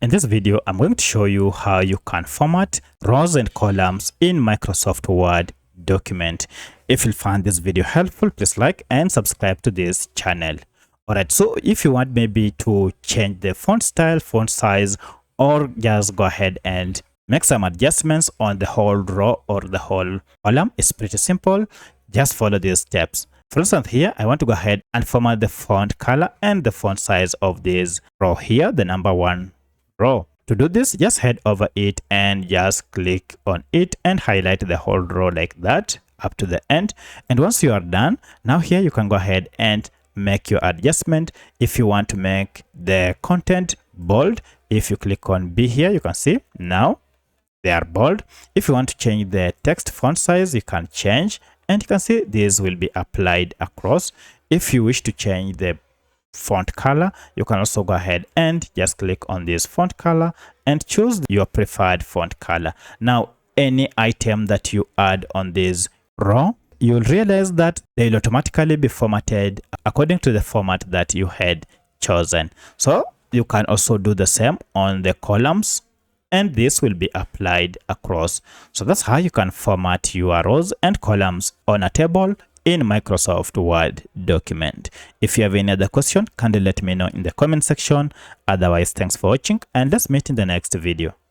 In this video, I'm going to show you how you can format rows and columns in Microsoft Word document. If you find this video helpful, please like and subscribe to this channel. Alright, so if you want maybe to change the font style, font size, or just go ahead and make some adjustments on the whole row or the whole column, it's pretty simple. Just follow these steps. For instance, here I want to go ahead and format the font color and the font size of this row here, the number 1 row. To do this, just head over it and just click on it and highlight the whole row like that up to the end. And once you are done, now here you can go ahead and make your adjustment. If you want to make the content bold, if you click on B here, you can see now they are bold. If you want to change the text font size, you can change, and you can see this will be applied across. If you wish to change the font color, you can also go ahead and just click on this font color and choose your preferred font color. Now, any item that you add on this row, you'll realize that they will automatically be formatted according to the format that you had chosen. So you can also do the same on the columns, and this will be applied across. So that's how you can format your rows and columns on a table in Microsoft Word document. If you have any other question, kindly let me know in the comment section. Otherwise, thanks for watching, and let's meet in the next video.